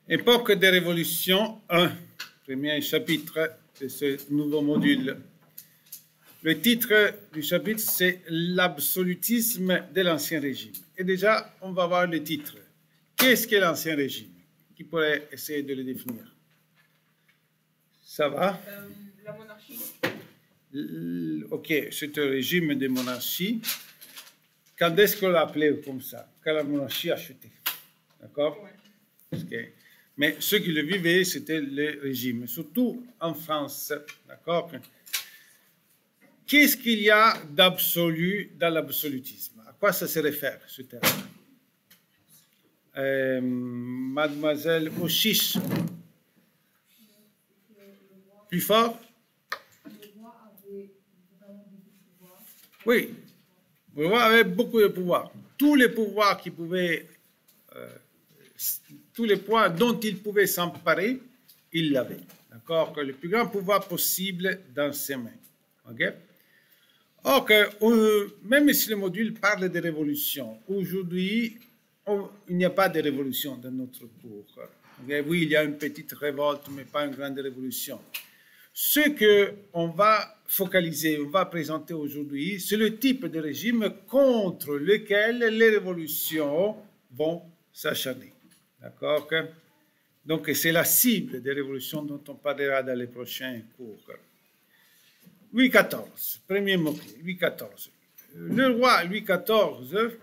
Époque des révolutions 1, premier chapitre de ce nouveau module. Le titre du chapitre, c'est l'absolutisme de l'Ancien Régime. Et déjà, on va voir le titre. Qu'est-ce qu'est l'Ancien Régime? Qui pourrait essayer de le définir? Ça va? La monarchie. Ok, c'est un régime de monarchie. Quand est-ce qu'on l'appelait comme ça? Quand la monarchie a chuté. D'accord? Ouais. Okay. Mais ceux qui le vivaient, c'était le régime, surtout en France. D'accord? Qu'est-ce qu'il y a d'absolu dans l'absolutisme? À quoi ça se réfère, ce terme? Mademoiselle Auchiche. Plus fort? Le roi avait vraiment beaucoup de pouvoir. Oui, le roi avait beaucoup de pouvoir. Tous les pouvoirs qui pouvaient, tous les points dont il pouvait s'emparer, il l'avait. D'accord? Le plus grand pouvoir possible dans ses mains. OK? Or, même si le module parle de révolution, aujourd'hui, il n'y a pas de révolution dans notre cours. Okay? Oui, il y a une petite révolte, mais pas une grande révolution. Ce qu'on va focaliser, on va présenter aujourd'hui, c'est le type de régime contre lequel les révolutions vont s'acharner. D'accord? Donc, c'est la cible des révolutions dont on parlera dans les prochains cours. Louis XIV, premier mot-clé, Louis XIV. Le roi Louis XIV,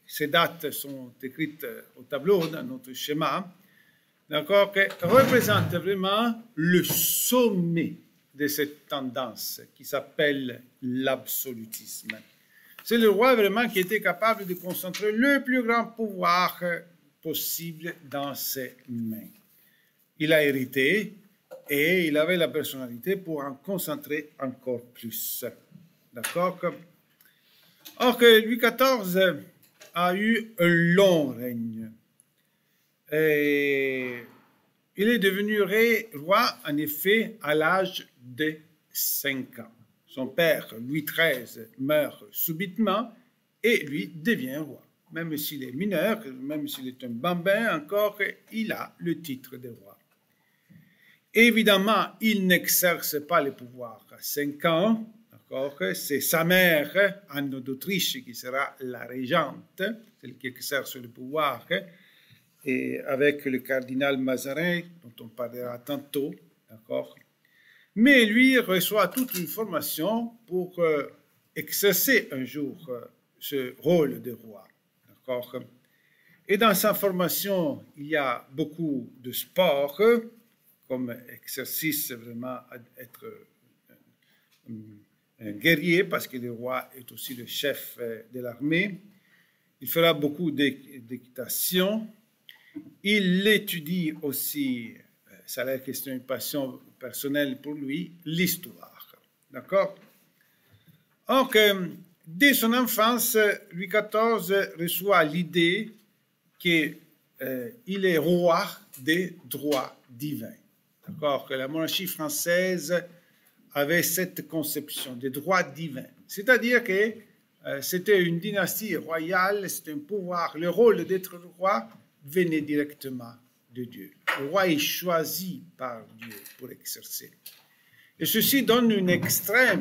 ces dates sont écrites au tableau dans notre schéma, d'accord, représente vraiment le sommet de cette tendance qui s'appelle l'absolutisme. C'est le roi vraiment qui était capable de concentrer le plus grand pouvoir possible dans ses mains. Il a hérité et il avait la personnalité pour en concentrer encore plus. D'accord? Or que Louis XIV a eu un long règne. Et il est devenu roi, en effet, à l'âge de 5 ans. Son père, Louis XIII, meurt subitement et lui devient roi. Même s'il est mineur, même s'il est un bambin encore, il a le titre de roi. Évidemment, il n'exerce pas le pouvoir à 5 ans. C'est sa mère, Anne d'Autriche, qui sera la régente, celle qui exerce le pouvoir, et avec le cardinal Mazarin, dont on parlera tantôt. Mais lui reçoit toute une formation pour exercer un jour ce rôle de roi. Et dans sa formation, il y a beaucoup de sport, comme exercice vraiment à être un guerrier, parce que le roi est aussi le chef de l'armée. Il fera beaucoup d'équitation. Il étudie aussi, ça a l'air que c'est une passion personnelle pour lui, l'histoire. D'accord? Donc, dès son enfance, Louis XIV reçoit l'idée qu'il est roi des droits divins. D'accord? Que la monarchie française avait cette conception des droits divins. C'est-à-dire que c'était une dynastie royale, c'était un pouvoir. Le rôle d'être roi venait directement de Dieu. Le roi est choisi par Dieu pour exercer. Et ceci donne une extrême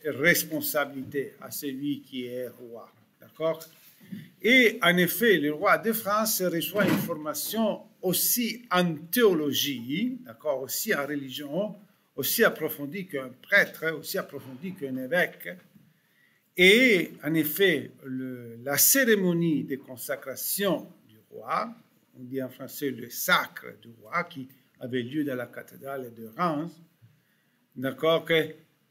responsabilité à celui qui est roi. D'accord? Et en effet, le roi de France reçoit une formation aussi en théologie, d'accord, aussi en religion, aussi approfondie qu'un prêtre, aussi approfondie qu'un évêque. Et en effet, la cérémonie de consacration du roi, on dit en français le sacre du roi, qui avait lieu dans la cathédrale de Reims, d'accord,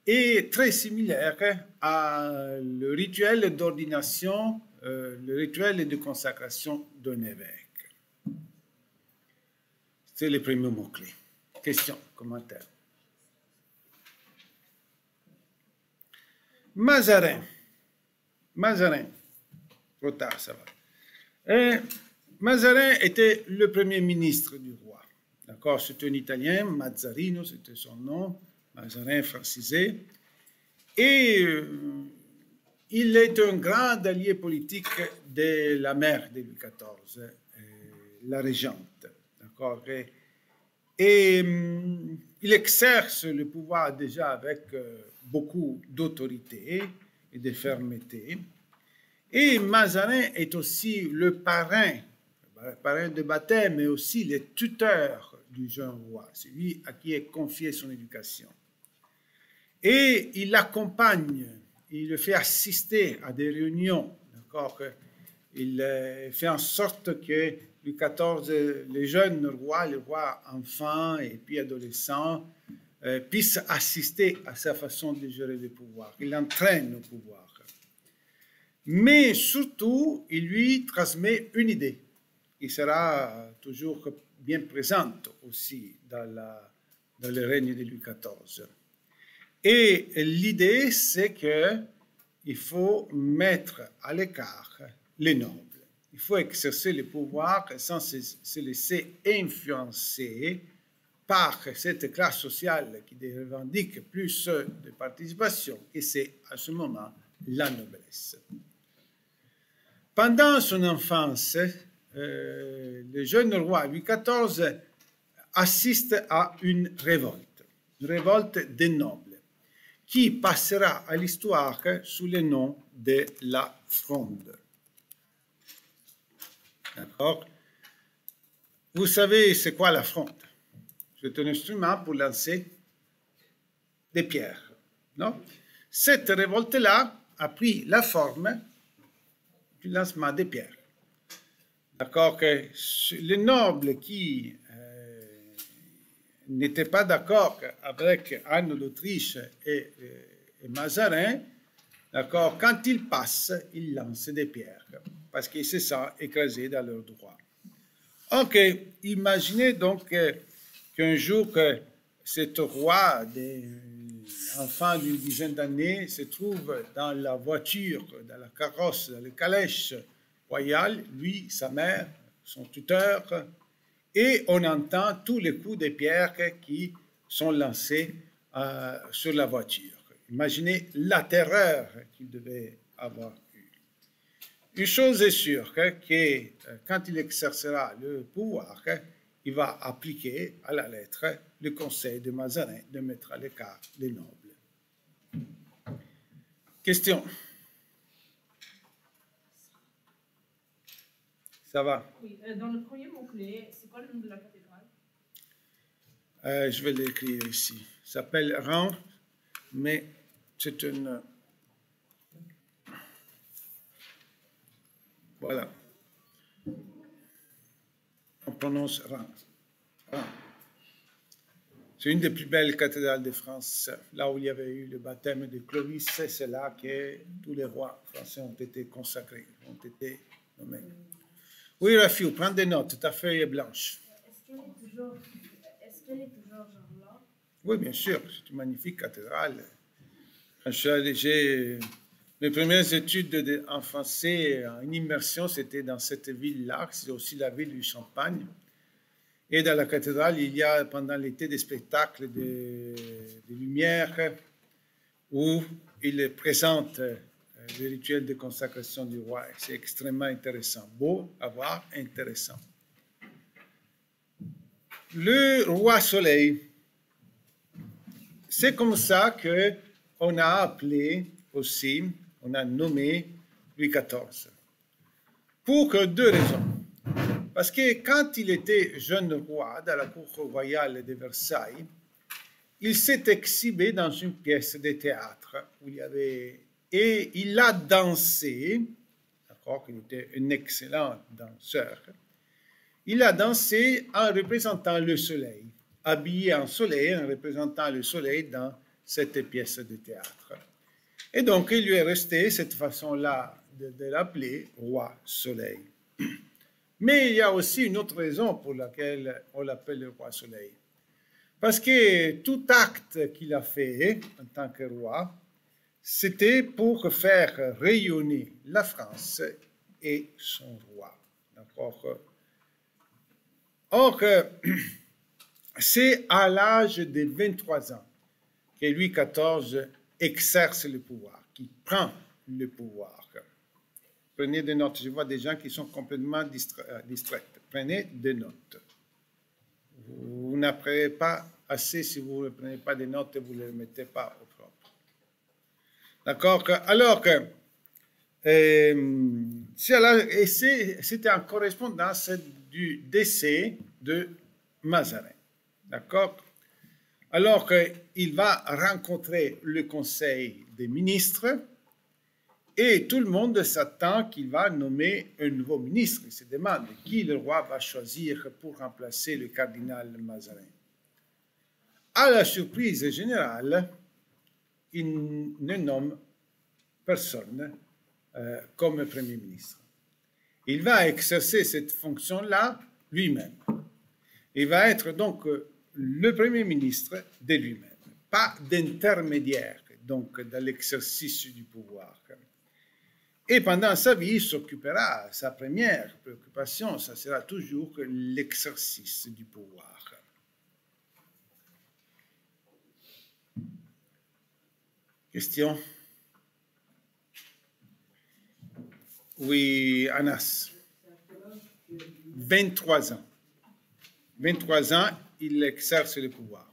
est très similaire à le rituel d'ordination, le rituel de consacration d'un évêque. C'est les premiers mots-clés. Questions, commentaires. Mazarin, trop tard ça va. Mazarin était le premier ministre du roi. D'accord, c'était un Italien, Mazzarino, c'était son nom, Mazarin francisé. Et il est un grand allié politique de la mère de Louis XIV, la régente. d'accord? Et il exerce le pouvoir déjà avec beaucoup d'autorité et de fermeté. Et Mazarin est aussi le parrain de baptême, mais aussi le tuteur du jeune roi, celui à qui est confiée son éducation. Et il l'accompagne, il le fait assister à des réunions, d'accord? Il fait en sorte que Louis XIV, les jeunes rois, les rois enfants et puis adolescents, puissent assister à sa façon de gérer le pouvoir. Il entraîne au pouvoir. Mais surtout, il lui transmet une idée qui sera toujours bien présente aussi dans le règne de Louis XIV. Et l'idée, c'est qu'il faut mettre à l'écart les nobles. Il faut exercer le pouvoir sans se laisser influencer par cette classe sociale qui revendique plus de participation, et c'est à ce moment la noblesse. Pendant son enfance, le jeune roi Louis XIV assiste à une révolte des nobles, qui passera à l'histoire sous le nom de la Fronde. D'accord? Vous savez c'est quoi la fronde? C'est un instrument pour lancer des pierres, non? Cette révolte-là a pris la forme du lancement des pierres. D'accord? Que les nobles qui n'étaient pas d'accord avec Anne d'Autriche et Mazarin, d'accord, quand ils passent, ils lancent des pierres parce qu'ils se sentent écrasés dans leurs droits. Ok, imaginez donc qu'un jour que cet roi, enfant d'une dizaine d'années, se trouve dans la voiture, dans la carrosse, dans le calèche royal, lui, sa mère, son tuteur, et on entend tous les coups de pierre qui sont lancés sur la voiture. Imaginez la terreur qu'il devait avoir eue. Une chose est sûre, que quand il exercera le pouvoir, il va appliquer à la lettre le conseil de Mazarin de mettre à l'écart les nobles. Question? Ça va? Oui, dans le premier mot-clé, c'est quoi le nom de la cathédrale? Je vais l'écrire ici. Ça s'appelle Reims, mais c'est une... Voilà. On prononce Reims. C'est une des plus belles cathédrales de France. Là où il y avait eu le baptême de Clovis, c'est là que tous les rois français ont été consacrés, ont été nommés. Oui, Rafiou, prends des notes, ta feuille est blanche. Est-ce qu'elle est toujours genre là? Oui, bien sûr, c'est une magnifique cathédrale. J'ai mes premières études en français, en immersion, c'était dans cette ville-là, c'est aussi la ville du Champagne. Et dans la cathédrale, il y a pendant l'été des spectacles de lumière où il présente le rituel de consacration du roi. C'est extrêmement intéressant, beau à voir, intéressant. Le roi Soleil, c'est comme ça qu'on a appelé aussi, on a nommé Louis XIV. Pour deux raisons. Parce que quand il était jeune roi dans la cour royale de Versailles, il s'est exhibé dans une pièce de théâtre où et il a dansé, d'accord, il était un excellent danseur, il a dansé en représentant le soleil, habillé en soleil, en représentant le soleil dans cette pièce de théâtre. Et donc, il lui est resté cette façon-là de l'appeler roi soleil. Mais il y a aussi une autre raison pour laquelle on l'appelle le roi soleil. Parce que tout acte qu'il a fait en tant que roi, c'était pour faire rayonner la France et son roi. D'accord? Or, c'est à l'âge de 23 ans que Louis XIV exerce le pouvoir, qui prend le pouvoir. Prenez des notes. Je vois des gens qui sont complètement distraits. Prenez des notes. Vous n'apprenez pas assez si vous ne prenez pas des notes et vous ne les mettez pas au propre. D'accord? Alors que c'était en correspondance du décès de Mazarin. D'accord? Alors qu'il va rencontrer le Conseil des ministres et tout le monde s'attend qu'il va nommer un nouveau ministre. Il se demande qui le roi va choisir pour remplacer le cardinal Mazarin. À la surprise générale, il ne nomme personne comme Premier ministre. Il va exercer cette fonction-là lui-même. Il va être donc le Premier ministre de lui-même, pas d'intermédiaire donc dans l'exercice du pouvoir. Et pendant sa vie, il s'occupera, sa première préoccupation, ça sera toujours l'exercice du pouvoir. Question? Oui, Anas. 23 ans. 23 ans, il exerce le pouvoir.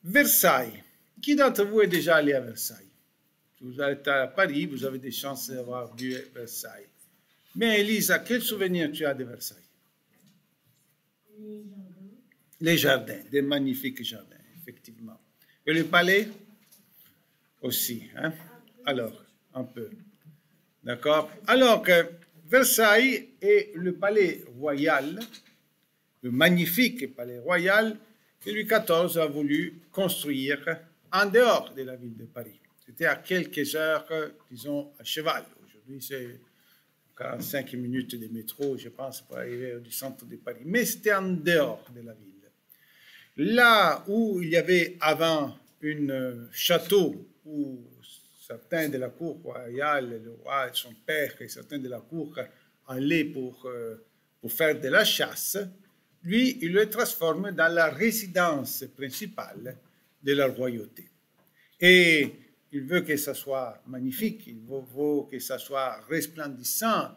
Versailles. Qui d'entre vous est déjà allé à Versailles? Vous êtes à Paris, vous avez des chances d'avoir vu Versailles. Mais Elisa, quel souvenir tu as de Versailles? Les jardins, des magnifiques jardins, effectivement. Et le palais aussi, hein? Alors, un peu. D'accord? Alors que Versailles est le palais royal, le magnifique palais royal que Louis XIV a voulu construire en dehors de la ville de Paris. C'était à quelques heures, disons, à cheval. Aujourd'hui, c'est 45 minutes de métro, je pense, pour arriver du centre de Paris. Mais c'était en dehors de la ville. Là où il y avait avant un château où certains de la cour royale, le roi et son père, et certains de la cour allaient pour faire de la chasse, lui, il le transforme dans la résidence principale de la royauté. Et il veut que ça soit magnifique, il veut que ça soit resplendissant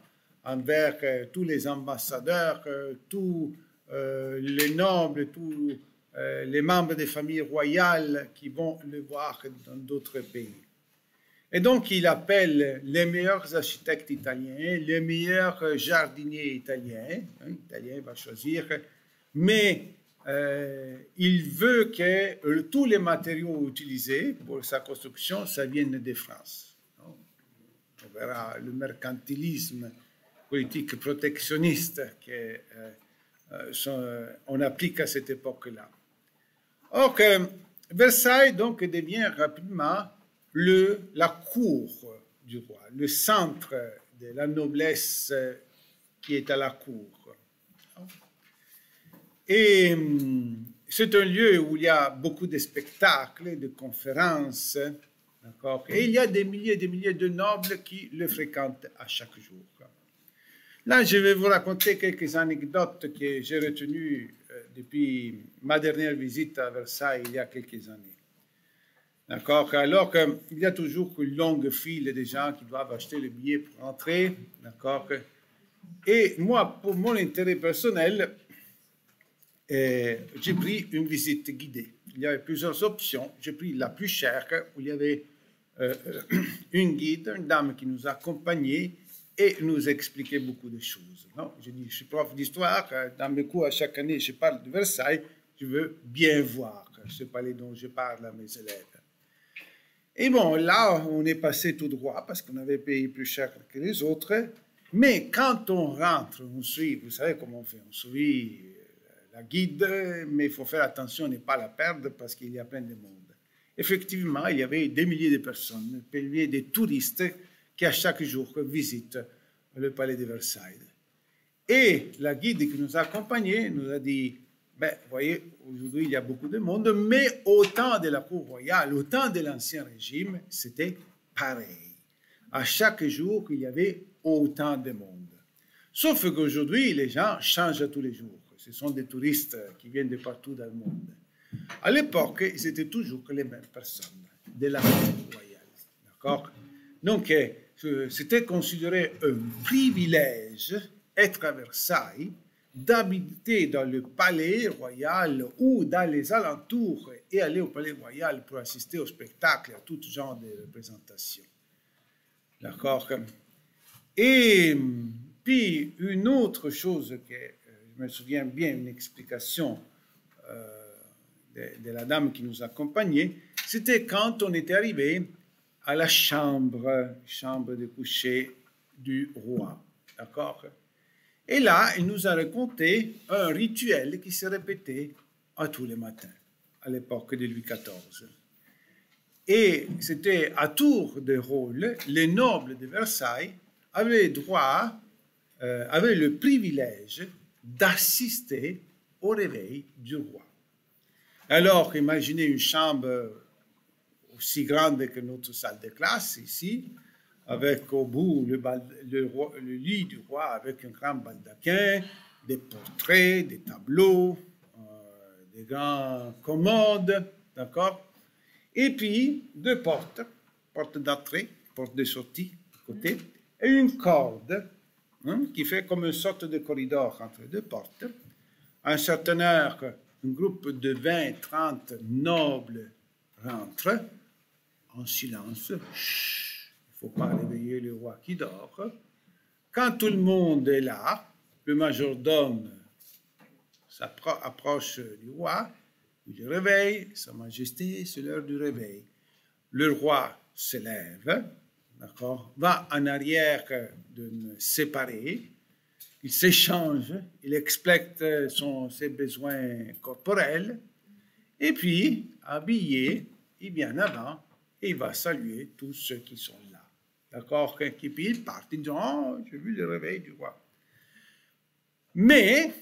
envers tous les ambassadeurs, tous les nobles, tous les membres des familles royales qui vont le voir dans d'autres pays. Et donc, il appelle les meilleurs architectes italiens, les meilleurs jardiniers italiens. L'Italien va choisir, mais il veut que tous les matériaux utilisés pour sa construction, ça vienne de France. On verra le mercantilisme politique protectionniste qu'on applique à cette époque-là. Or, Versailles donc devient rapidement la cour du roi, le centre de la noblesse qui est à la cour. Et c'est un lieu où il y a beaucoup de spectacles, de conférences, d'accord? Et il y a des milliers de nobles qui le fréquentent à chaque jour. Là, je vais vous raconter quelques anecdotes que j'ai retenues depuis ma dernière visite à Versailles il y a quelques années. D'accord? Alors qu'il y a toujours une longue file de gens qui doivent acheter le billet pour entrer. D'accord? Et moi, pour mon intérêt personnel, j'ai pris une visite guidée. Il y avait plusieurs options. J'ai pris la plus chère, où il y avait une guide, une dame qui nous accompagnait et nous expliquait beaucoup de choses. Non? Je dis, je suis prof d'histoire. Dans mes cours, à chaque année, je parle de Versailles. Je veux bien voir ce palais dont je parle à mes élèves. Et bon, là, on est passé tout droit parce qu'on avait payé plus cher que les autres. Mais quand on rentre, on suit, vous savez comment on fait, on suit la guide, mais il faut faire attention à ne pas la perdre parce qu'il y a plein de monde. Effectivement, il y avait des milliers de personnes, des milliers de touristes qui à chaque jour visitent le palais de Versailles. Et la guide qui nous a accompagnés nous a dit, ben, vous voyez, aujourd'hui il y a beaucoup de monde, mais au temps de la cour royale, au temps de l'Ancien Régime, c'était pareil. À chaque jour, il y avait autant de monde. Sauf qu'aujourd'hui, les gens changent tous les jours. Ce sont des touristes qui viennent de partout dans le monde. À l'époque, c'était toujours les mêmes personnes de la cour royale. D'accord? Donc, c'était considéré un privilège être à Versailles, d'habiter dans le palais royal ou dans les alentours et aller au palais royal pour assister au spectacle, à tout genre de représentations. D'accord? Et puis, une autre chose que je me souviens bien, une explication de la dame qui nous accompagnait, c'était quand on était arrivé à la chambre de coucher du roi. D'accord? Et là, il nous a raconté un rituel qui se répétait à tous les matins, à l'époque de Louis XIV. Et c'était à tour de rôle, les nobles de Versailles avaient le privilège d'assister au réveil du roi. Alors, imaginez une chambre aussi grande que notre salle de classe ici, avec au bout le lit du roi avec un grand baldaquin, des portraits, des tableaux, des grands commodes, d'accord? Et puis deux porte d'entrée, porte de sortie à côté, et une corde qui fait comme une sorte de corridor entre les deux portes. À un certain heure, un groupe de 20-30 nobles rentre en silence. Il ne faut pas réveiller le roi qui dort. Quand tout le monde est là, le majordome approche du roi, il le réveille, Sa Majesté, c'est l'heure du réveil. Le roi se lève, d'accord, va en arrière d'une séparée, il s'échange, il explique ses besoins corporels, et puis, habillé, il vient avant et il va saluer tous ceux qui sont là. D'accord? Puis il part, il dit, oh, j'ai vu le réveil du roi. Mais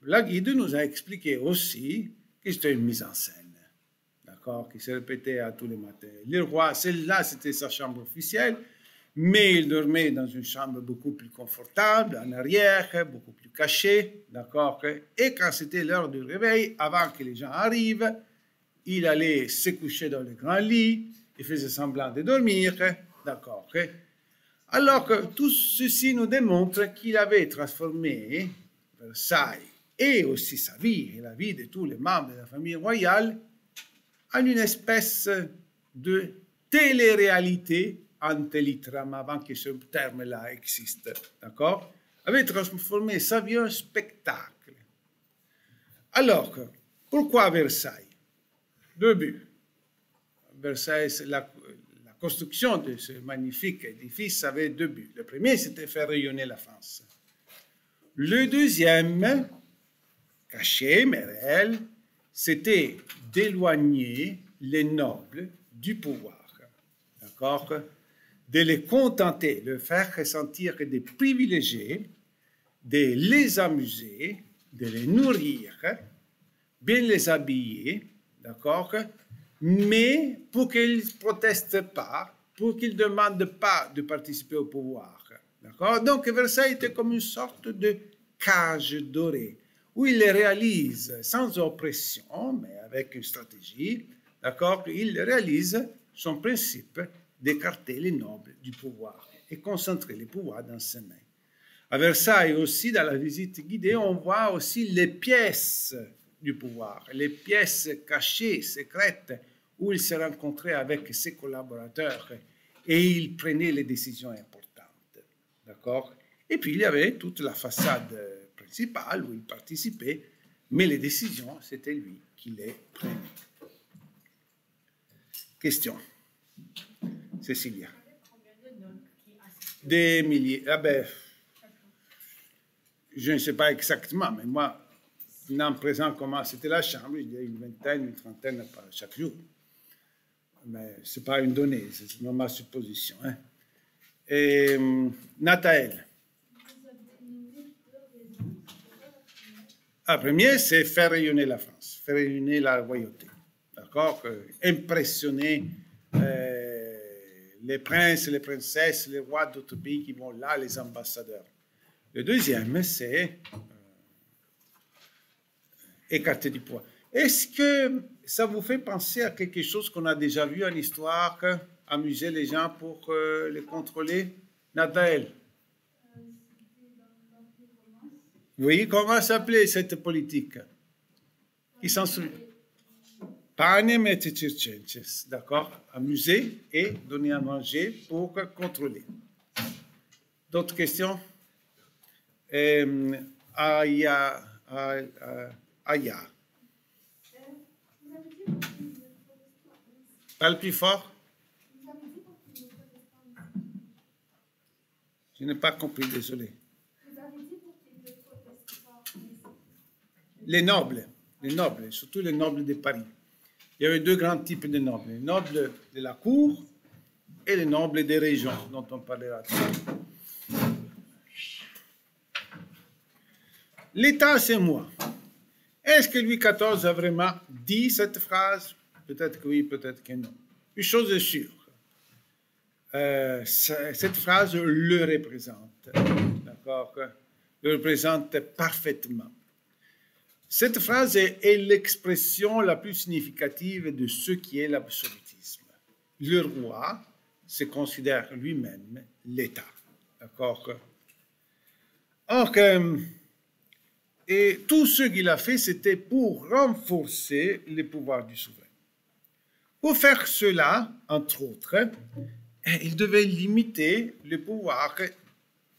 la guide nous a expliqué aussi que c'était une mise en scène, d'accord, qui se répétait à tous les matins. Le roi, celle-là, c'était sa chambre officielle, mais il dormait dans une chambre beaucoup plus confortable, en arrière, beaucoup plus cachée, d'accord. Et quand c'était l'heure du réveil, avant que les gens arrivent, il allait se coucher dans le grand lit, il faisait semblant de dormir, d'accord. Alors que tout ceci nous démontre qu'il avait transformé Versailles et aussi sa vie et la vie de tous les membres de la famille royale en une espèce de télé-réalité antelitram, avant que ce terme-là existe, d'accord, avait transformé sa vie en spectacle. Alors, pourquoi Versailles? Deux buts. Versailles, la construction de ce magnifique édifice avait deux buts. Le premier, c'était faire rayonner la France. Le deuxième, caché mais réel, c'était d'éloigner les nobles du pouvoir, d'accord, de les contenter, de faire ressentir des privilégiés, de les amuser, de les nourrir, bien les habiller, d'accord, mais pour qu'ils ne protestent pas, pour qu'ils ne demandent pas de participer au pouvoir, d'accord. Donc Versailles était comme une sorte de cage dorée, où il les réalise sans oppression, mais avec une stratégie, d'accord, il réalise son principe d'écarter les nobles du pouvoir et concentrer les pouvoirs dans ses mains. À Versailles aussi, dans la visite guidée, on voit aussi les pièces du pouvoir, les pièces cachées, secrètes, où il se rencontrait avec ses collaborateurs et il prenait les décisions importantes, d'accord. Et puis il y avait toute la façade principale où il participait, mais les décisions, c'était lui qui les prenait. Question. Cécilia. Des milliers. Ah ben, je ne sais pas exactement, mais moi, en présent comment c'était la chambre, il y a une vingtaine, une trentaine par chaque jour. Mais ce n'est pas une donnée, c'est ma supposition. Hein. Et Nathaël. La première, c'est faire rayonner la France, faire rayonner la royauté. D'accord? Impressionner les princes, les princesses, les rois d'autres pays qui vont là, les ambassadeurs. Le deuxième, c'est écarter du poids. Est-ce que ça vous fait penser à quelque chose qu'on a déjà vu en histoire, amuser les gens pour les contrôler? Nathaël? Vous voyez comment s'appelait cette politique? Qui s'en souvient? Panem et circenses, d'accord? Amuser et donner à manger pour contrôler. D'autres questions? Aya. Parle plus fort. Je n'ai pas compris, désolé. Les nobles, surtout les nobles de Paris. Il y avait deux grands types de nobles, les nobles de la cour et les nobles des régions, dont on parlera. L'État, c'est moi. Est-ce que Louis XIV a vraiment dit cette phrase? Peut-être que oui, peut-être que non. Une chose est sûre, cette phrase le représente, d'accord? Le représente parfaitement. Cette phrase est l'expression la plus significative de ce qui est l'absolutisme. Le roi se considère lui-même l'État, d'accord? Or, et tout ce qu'il a fait, c'était pour renforcer les pouvoirs du souverain. Pour faire cela, entre autres, il devait limiter le pouvoir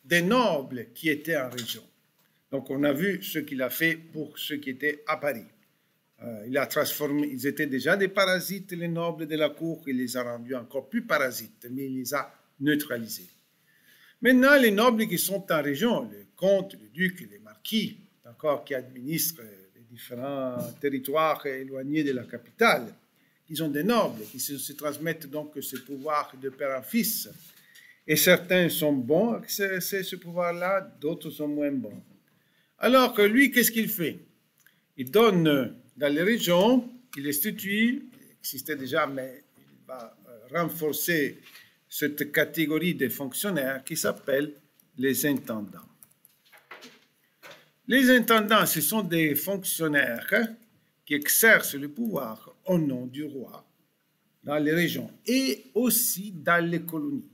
des nobles qui étaient en région. Donc, on a vu ce qu'il a fait pour ceux qui étaient à Paris. Il a transformé, ils étaient déjà des parasites, les nobles de la cour, il les a rendus encore plus parasites, mais il les a neutralisés. Maintenant, les nobles qui sont en région, les comtes, les ducs, les marquis, d'accord, qui administrent les différents territoires éloignés de la capitale, ils ont des nobles qui se transmettent donc ce pouvoir de père en fils. Et certains sont bons, c'est ce pouvoir-là, d'autres sont moins bons. Alors que lui, qu'est-ce qu'il fait? Il donne dans les régions, il institue, il existait déjà, mais il va renforcer cette catégorie de fonctionnaires qui s'appelle les intendants. Les intendants, ce sont des fonctionnaires qui exercent le pouvoir au nom du roi dans les régions et aussi dans les colonies.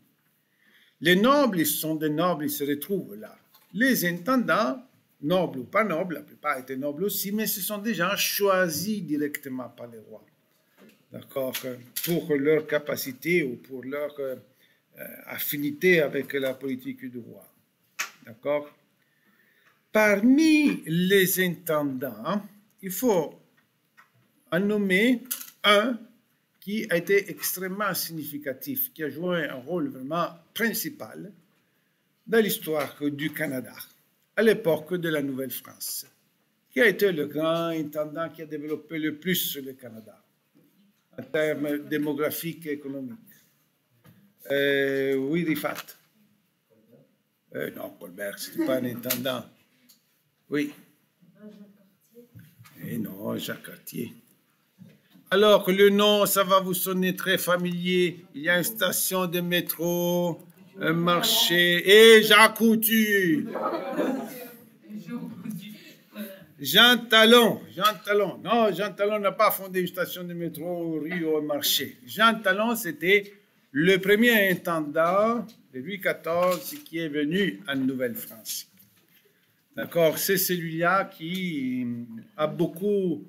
Les nobles, ils sont des nobles, ils se retrouvent là. Les intendants, nobles ou pas nobles, la plupart étaient nobles aussi, mais ce sont des gens choisis directement par les rois, d'accord, pour leur capacité ou pour leur affinité avec la politique du roi, d'accord. Parmi les intendants, il faut en nommer un qui a été extrêmement significatif, qui a joué un rôle vraiment principal dans l'histoire du Canada, à l'époque de la Nouvelle-France, qui a été le grand intendant qui a développé le plus le Canada, en termes démographiques et économiques. Oui, Rifat. Non, Colbert, ce n'était pas un intendant. Oui. Et non, Jacques Cartier. Alors, le nom, ça va vous sonner très familier. Il y a une station de métro, un marché, et Jacques Coutu. Jean Talon. Non, Jean Talon n'a pas fondé une station de métro, rue ou un marché. Jean Talon, c'était le premier intendant de Louis XIV qui est venu en Nouvelle-France. D'accord, c'est celui-là qui a beaucoup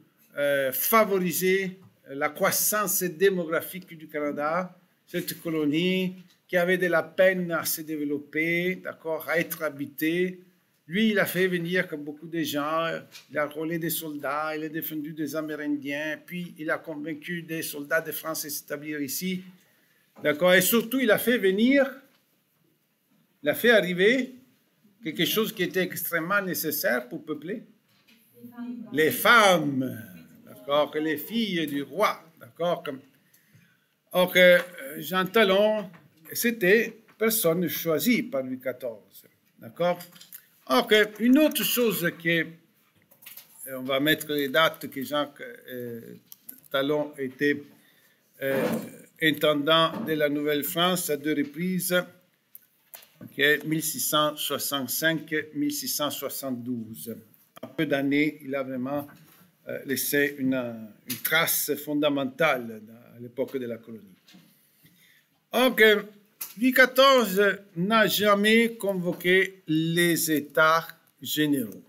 favorisé la croissance démographique du Canada, cette colonie qui avait de la peine à se développer, d'accord, à être habitée. Lui, il a fait venir comme beaucoup de gens, il a enrôlé des soldats, il a défendu des Amérindiens, puis il a convaincu des soldats de France de s'établir ici, d'accord, et surtout il a fait arriver quelque chose qui était extrêmement nécessaire pour peupler. Les femmes, d'accord, les filles du roi, d'accord. Or, Jean Talon, c'était personne choisie par Louis XIV, d'accord. Or, une autre chose que, on va mettre les dates que Jean Talon était intendant de la Nouvelle-France à deux reprises. Okay, 1665-1672. En peu d'années, il a vraiment laissé une trace fondamentale à l'époque de la colonie. Donc, Louis XIV n'a jamais convoqué les États généraux.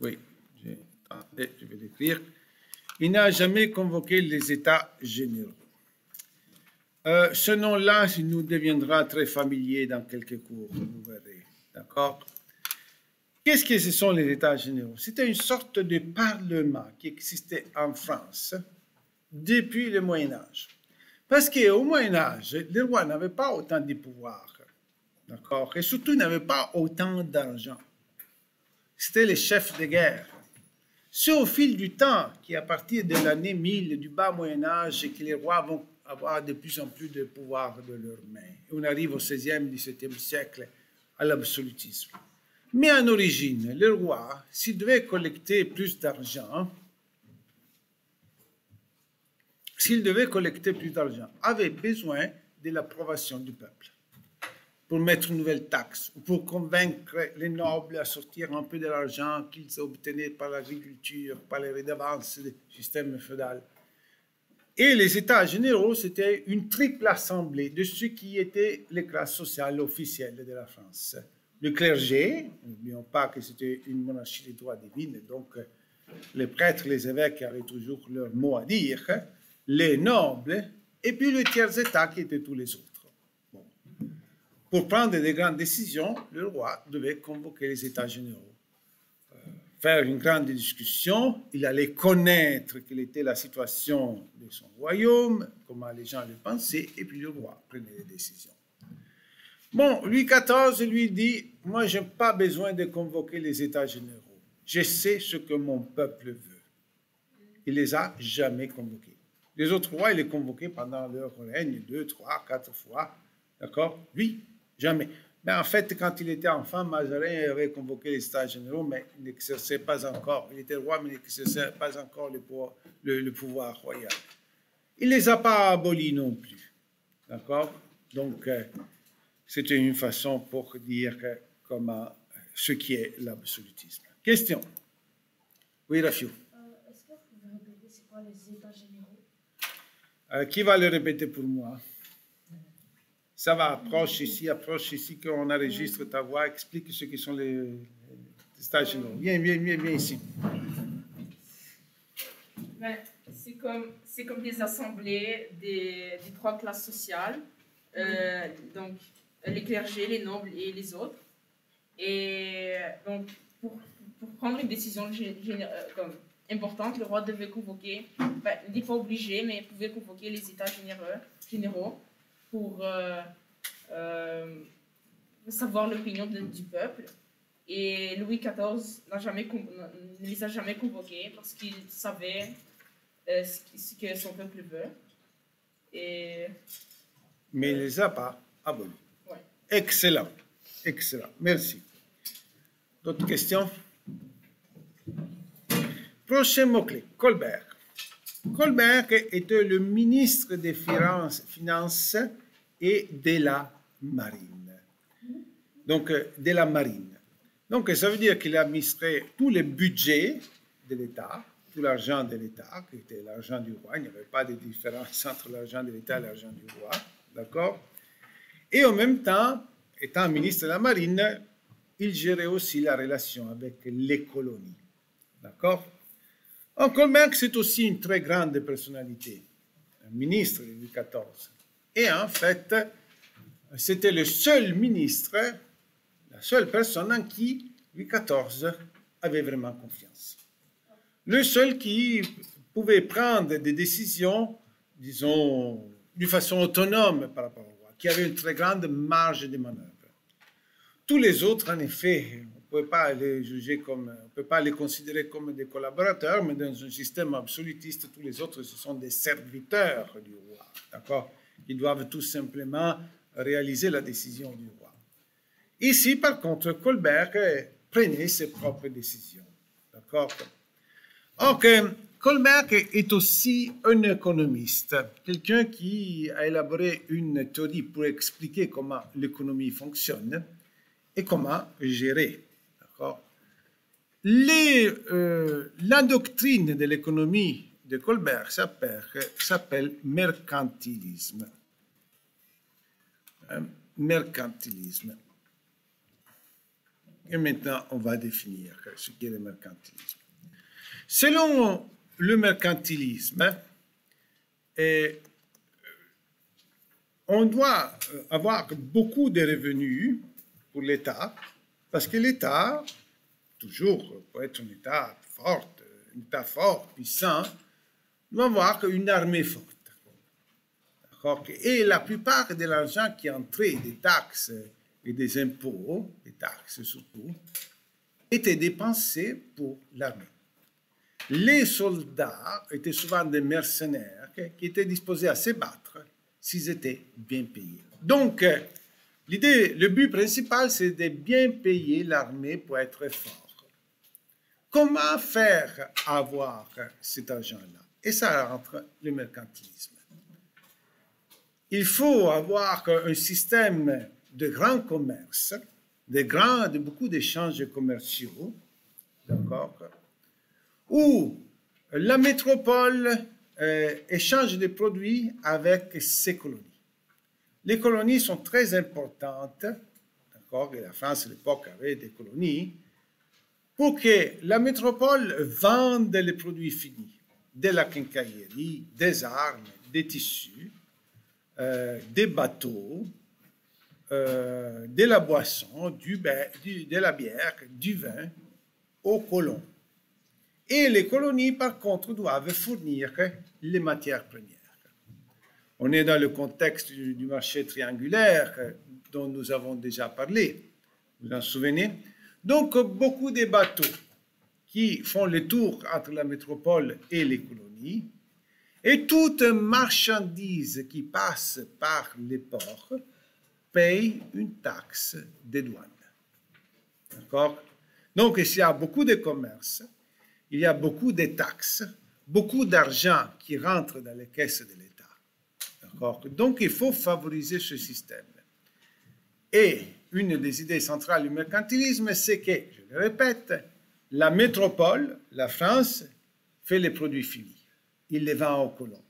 Oui, je vais l'écrire. Il n'a jamais convoqué les États généraux. Ce nom-là nous deviendra très familier dans quelques cours, vous verrez. D'accord? Qu'est-ce que ce sont les États généraux? C'était une sorte de parlement qui existait en France depuis le Moyen-Âge. Parce qu'au Moyen-Âge, les rois n'avaient pas autant de pouvoir. D'accord? Et surtout, ils n'avaient pas autant d'argent. C'était les chefs de guerre. C'est au fil du temps qu'à partir de l'année 1000 du bas Moyen-Âge que les rois vont avoir de plus en plus de pouvoir de leurs mains. On arrive au XVIe, XVIIe siècle à l'absolutisme. Mais en origine, le roi, s'il devait collecter plus d'argent, avait besoin de l'approbation du peuple pour mettre une nouvelle taxe, ou pour convaincre les nobles à sortir un peu de l'argent qu'ils obtenaient par l'agriculture, par les redevances du système féodal. Et les États généraux, c'était une triple assemblée de ceux qui étaient les classes sociales officielles de la France. Le clergé, n'oublions pas que c'était une monarchie de droit divin, donc les prêtres, les évêques avaient toujours leur mot à dire, les nobles, et puis le tiers-État qui étaient tous les autres. Bon. Pour prendre des grandes décisions, le roi devait convoquer les États généraux, faire une grande discussion, il allait connaître quelle était la situation de son royaume, comment les gens le pensaient, et puis le roi prenait les décisions. Bon, Louis XIV lui dit, moi je n'ai pas besoin de convoquer les États généraux, je sais ce que mon peuple veut. Il ne les a jamais convoqués. Les autres rois, il les convoquait pendant leur règne 2, 3, 4 fois, d'accord? Lui, jamais. Mais en fait, quand il était enfant, Mazarin avait convoqué les États généraux, mais il n'exerçait pas encore. Il était roi, mais il n'exerçait pas encore le pouvoir royal. Il ne les a pas abolis non plus. D'accord? Donc, c'était une façon pour dire comment, ce qui est l'absolutisme. Question? Oui, Rafio. Est-ce que vous pouvez répéter c'est quoi les États généraux? Qui va le répéter pour moi? Ça va, approche ici, qu'on enregistre ta voix, explique ce qui sont les États généraux. Viens ici. Ben, c'est comme des assemblées des trois classes sociales, donc les clergés, les nobles et les autres. Et donc, pour prendre une décision importante, le roi devait convoquer, il n'est pas obligé, mais il pouvait convoquer les États généraux pour savoir l'opinion du peuple. Et Louis XIV ne les a jamais convoqués parce qu'il savait ce que son peuple veut. Mais il ne les a pas abolis. Ouais. Excellent. Merci. D'autres questions? Prochain mot-clé, Colbert. Colbert était le ministre des Finances et de la Marine. Donc, de la Marine. Donc, ça veut dire qu'il administrait tout le budget de l'État, tout l'argent de l'État, qui était l'argent du roi. Il n'y avait pas de différence entre l'argent de l'État et l'argent du roi. D'accord? Et en même temps, étant ministre de la Marine, il gérait aussi la relation avec les colonies. D'accord? Colbert, c'est aussi une très grande personnalité, un ministre de Louis XIV. Et en fait, c'était le seul ministre, la seule personne en qui Louis XIV avait vraiment confiance. Le seul qui pouvait prendre des décisions, disons, de façon autonome par rapport au roi, qui avait une très grande marge de manœuvre. Tous les autres, en effet, on ne peut pas les juger comme, on peut pas les considérer comme des collaborateurs, mais dans un système absolutiste, tous les autres, ce sont des serviteurs du roi, d'accord? Ils doivent tout simplement réaliser la décision du roi. Ici, par contre, Colbert prenait ses propres décisions, d'accord? Donc, Colbert est aussi un économiste, quelqu'un qui a élaboré une théorie pour expliquer comment l'économie fonctionne et comment gérer. La doctrine de l'économie de Colbert s'appelle mercantilisme. Mercantilisme. Et maintenant, on va définir ce qu'est le mercantilisme. Selon le mercantilisme, on doit avoir beaucoup de revenus pour l'État, parce que l'État, toujours pour être un État fort, puissant, doit avoir une armée forte. Et la plupart de l'argent qui entrait des taxes et des impôts, des taxes surtout, était dépensé pour l'armée. Les soldats étaient souvent des mercenaires qui étaient disposés à se battre s'ils étaient bien payés. Donc, le but principal, c'est de bien payer l'armée pour être fort. Comment faire avoir cet argent-là? Et ça rentre le mercantilisme. Il faut avoir un système de grand commerce, de beaucoup d'échanges commerciaux, d'accord, où la métropole échange des produits avec ses colonies. Les colonies sont très importantes, d'accord, et la France à l'époque avait des colonies, pour que la métropole vende les produits finis, de la quincaillerie, des armes, des tissus, des bateaux, de la boisson, de la bière, du vin aux colons. Et les colonies, par contre, doivent fournir les matières premières. On est dans le contexte du marché triangulaire dont nous avons déjà parlé. Vous vous en souvenez? Donc, beaucoup de bateaux qui font le tour entre la métropole et les colonies, et toute marchandise qui passe par les ports paye une taxe de douane. D'accord? Donc, s'il y a beaucoup de commerce, il y a beaucoup de taxes, beaucoup d'argent qui rentre dans les caisses de l'État. D'accord? Donc, il faut favoriser ce système. Et une des idées centrales du mercantilisme, c'est que, je le répète, la métropole, la France, fait les produits finis. Il les vend aux colons.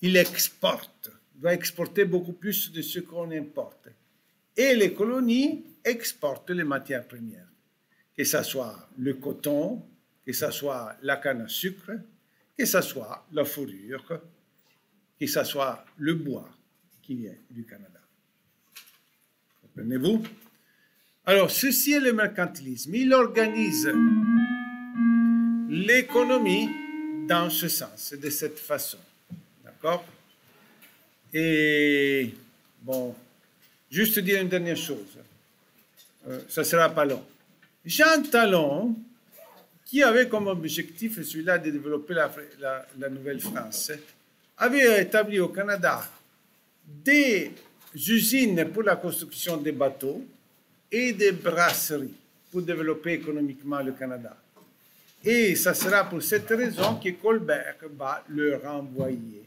Il exporte, doit exporter beaucoup plus de ce qu'on importe. Et les colonies exportent les matières premières, que ce soit le coton, que ce soit la canne à sucre, que ce soit la fourrure, que ce soit le bois qui vient du Canada. Comprenez-vous? Alors, ceci est le mercantilisme. Il organise l'économie dans ce sens, de cette façon. D'accord? Et, bon, juste dire une dernière chose. Ça ne sera pas long. Jean Talon, qui avait comme objectif celui-là de développer la Nouvelle-France, avait établi au Canada des usines pour la construction des bateaux et des brasseries pour développer économiquement le Canada. Et ça sera pour cette raison que Colbert va le renvoyer.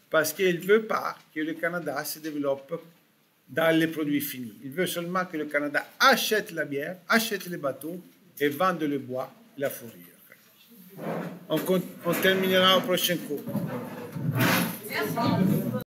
Parce qu'il ne veut pas que le Canada se développe dans les produits finis. Il veut seulement que le Canada achète la bière, achète les bateaux et vende le bois, la fourrure. On terminera au prochain cours. Merci.